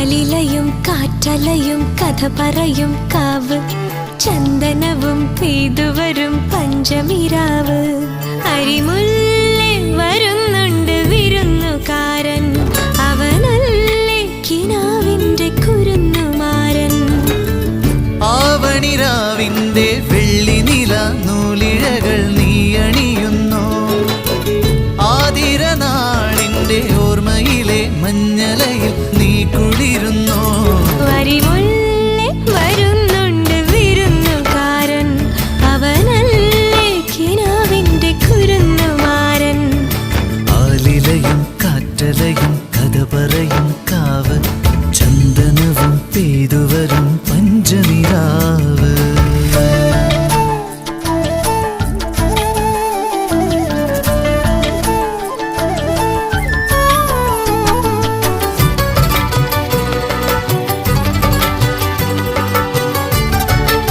ആലിലയും കാറ്റലയും കഥ പറയും കാവ് ചന്ദനവും പെയ്തുവരും പഞ്ചമിരാവ് അരിമുല്ലേ വരുന്നുണ്ട് വിരുന്നുകാരൻ അവനല്ലേ കിനാവിന്റെ കുരുന്നുമാരൻ ആവണിരാവിന്റെ വെള്ളി നില നൂലിഴകൾ നീ അണിയുന്നു ആതിരനാളിന്റെ ഓർമ്മയിലെ മഞ്ഞലയിൽ നീ കുളിരുന്നു